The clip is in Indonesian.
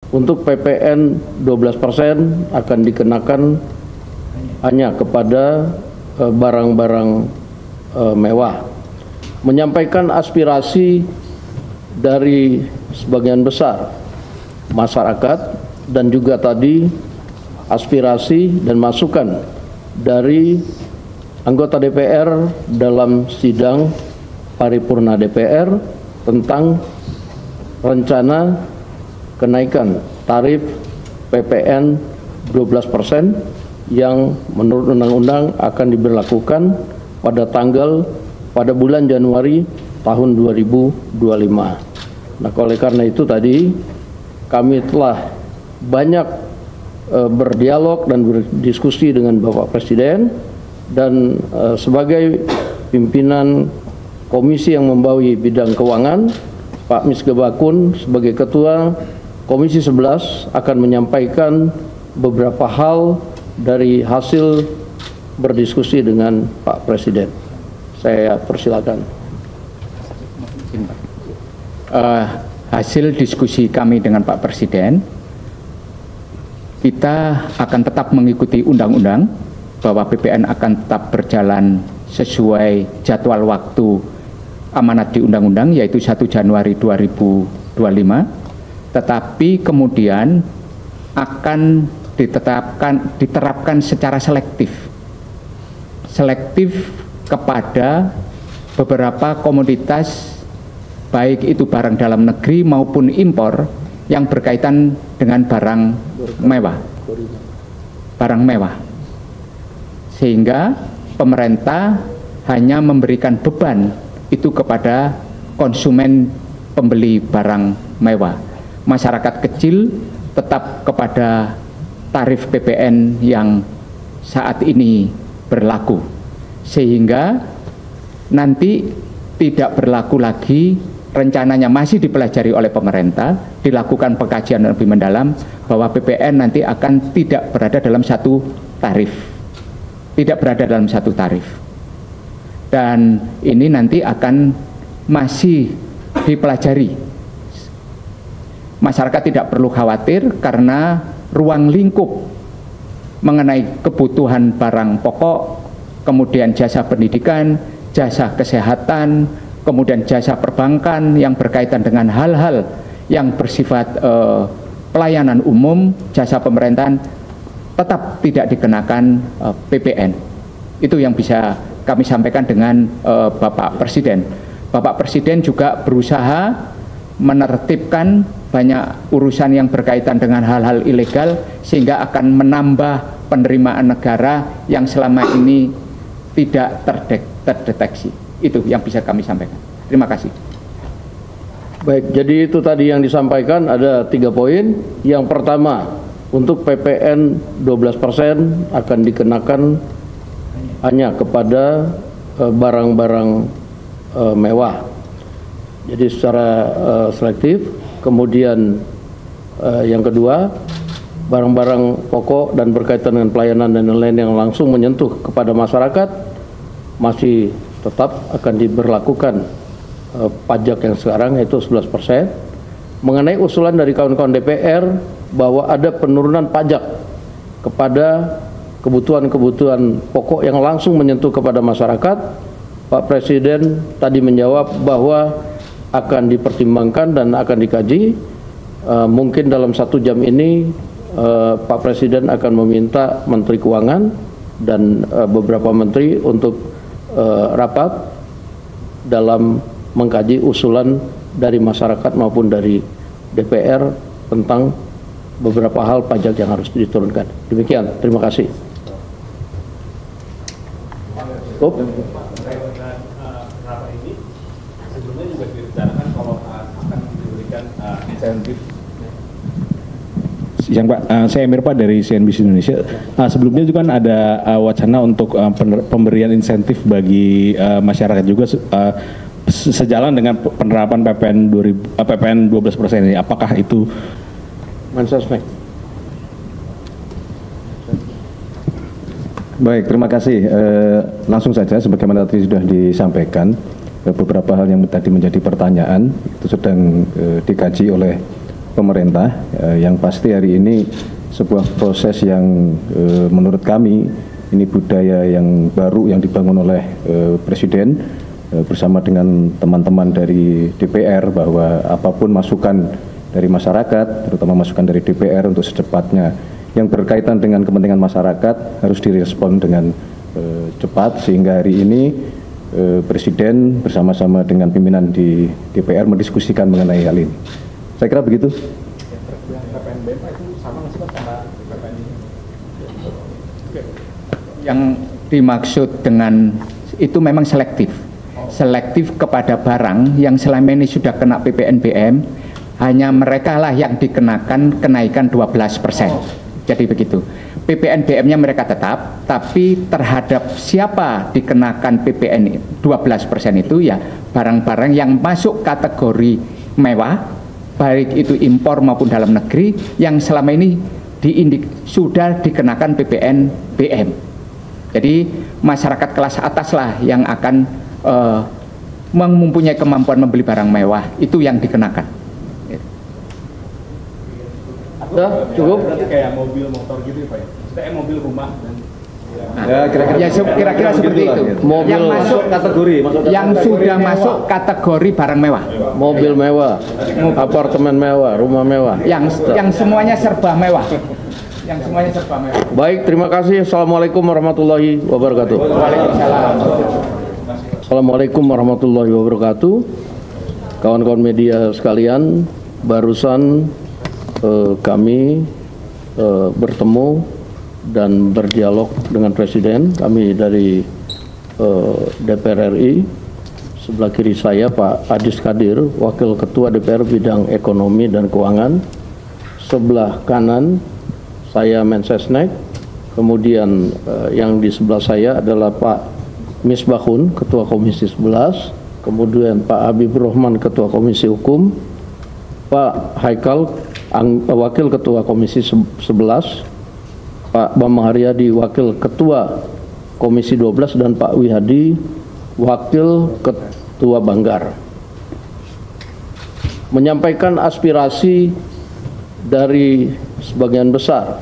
Untuk PPN 12% akan dikenakan hanya kepada barang-barang mewah. Menyampaikan aspirasi dari sebagian besar masyarakat dan juga tadi aspirasi dan masukan dari anggota DPR dalam sidang paripurna DPR tentang rencana kenaikan tarif PPN 12% yang menurut undang-undang akan diberlakukan pada bulan Januari tahun 2025. Nah, oleh karena itu tadi kami telah banyak berdialog dan berdiskusi dengan Bapak Presiden dan sebagai pimpinan komisi yang membawahi bidang keuangan, Pak Misge Bakun sebagai Ketua Komisi 11 akan menyampaikan beberapa hal dari hasil berdiskusi dengan Pak Presiden. Saya persilakan. Hasil diskusi kami dengan Pak Presiden, kita akan tetap mengikuti undang-undang bahwa PPN akan tetap berjalan sesuai jadwal waktu amanat di undang-undang, yaitu 1 Januari 2025. Tetapi kemudian akan diterapkan secara selektif kepada beberapa komoditas, baik itu barang dalam negeri maupun impor yang berkaitan dengan barang mewah, sehingga pemerintah hanya memberikan beban itu kepada konsumen pembeli barang mewah. Masyarakat kecil tetap kepada tarif PPN yang saat ini berlaku, sehingga nanti tidak berlaku lagi. Rencananya masih dipelajari oleh pemerintah, dilakukan pengkajian lebih mendalam bahwa PPN nanti akan tidak berada dalam satu tarif, dan ini nanti akan masih dipelajari. Masyarakat tidak perlu khawatir karena ruang lingkup mengenai kebutuhan barang pokok, kemudian jasa pendidikan, jasa kesehatan, kemudian jasa perbankan yang berkaitan dengan hal-hal yang bersifat pelayanan umum, jasa pemerintahan, tetap tidak dikenakan PPN. Itu yang bisa kami sampaikan dengan Bapak Presiden. Bapak Presiden juga berusaha menertibkan banyak urusan yang berkaitan dengan hal-hal ilegal, sehingga akan menambah penerimaan negara yang selama ini tidak terdeteksi. Itu yang bisa kami sampaikan. Terima kasih. Baik, jadi itu tadi yang disampaikan ada 3 poin. Yang pertama, untuk PPN 12% akan dikenakan hanya kepada barang-barang mewah. Jadi secara selektif. Kemudian yang kedua, barang-barang pokok dan berkaitan dengan pelayanan dan lain-lain yang langsung menyentuh kepada masyarakat masih tetap akan diberlakukan pajak yang sekarang, yaitu 11%. Mengenai usulan dari kawan-kawan DPR bahwa ada penurunan pajak kepada kebutuhan-kebutuhan pokok yang langsung menyentuh kepada masyarakat, Pak Presiden tadi menjawab bahwa akan dipertimbangkan dan akan dikaji. Mungkin dalam 1 jam ini Pak Presiden akan meminta Menteri Keuangan dan beberapa menteri untuk rapat dalam mengkaji usulan dari masyarakat maupun dari DPR tentang beberapa hal pajak yang harus diturunkan. Demikian, terima kasih. Sebelumnya juga direncanakan kalau akan diberikan insentif. Yang Pak, saya Emir Pak dari CNBC Indonesia. Sebelumnya juga kan ada wacana untuk pemberian insentif bagi masyarakat juga sejalan dengan penerapan PPN 12% ini. Apakah itu Mensesnek? Baik, terima kasih. Langsung saja, sebagaimana tadi sudah disampaikan, beberapa hal yang tadi menjadi pertanyaan itu sedang dikaji oleh pemerintah. Yang pasti hari ini sebuah proses yang menurut kami ini budaya yang baru yang dibangun oleh Presiden bersama dengan teman-teman dari DPR, bahwa apapun masukan dari masyarakat, terutama masukan dari DPR untuk secepatnya yang berkaitan dengan kepentingan masyarakat harus direspon dengan cepat, sehingga hari ini Presiden bersama-sama dengan pimpinan di DPR mendiskusikan mengenai hal ini. Saya kira begitu. Yang dimaksud dengan itu memang selektif. Selektif kepada barang yang selama ini sudah kena PPNBM, hanya mereka lah yang dikenakan kenaikan 12%. Jadi begitu. PPNBM-nya mereka tetap, tapi terhadap siapa dikenakan PPN 12% itu ya barang-barang yang masuk kategori mewah, baik itu impor maupun dalam negeri, yang selama ini sudah dikenakan PPNBM. Jadi masyarakat kelas atas lah yang akan mempunyai kemampuan membeli barang mewah, itu yang dikenakan. Sudah cukup? Berarti kayak mobil motor gitu ya Pak ya? Maksudnya mobil rumah dan kira-kira seperti itu. Mobil yang masuk kategori, yang sudah masuk kategori barang mewah, mobil mewah, apartemen mewah, rumah mewah. yang semuanya serba mewah. Yang semuanya serba mewah. Baik, terima kasih. Assalamualaikum warahmatullahi wabarakatuh. Waalaikumsalam. Assalamualaikum warahmatullahi wabarakatuh. Kawan-kawan media sekalian, barusan kami bertemu dan berdialog dengan Presiden. Kami dari DPR RI. Sebelah kiri saya Pak Adis Kadir, Wakil Ketua DPR bidang ekonomi dan keuangan. Sebelah kanan saya Mensesnek. Kemudian yang di sebelah saya adalah Pak Misbahun, Ketua Komisi 11. Kemudian Pak Habibur Rahman, Ketua Komisi Hukum. Pak Haikal, Wakil Ketua Komisi 11, Pak Bambang Haryadi, Wakil Ketua Komisi 12, dan Pak Wihadi, Wakil Ketua Banggar. Menyampaikan aspirasi dari sebagian besar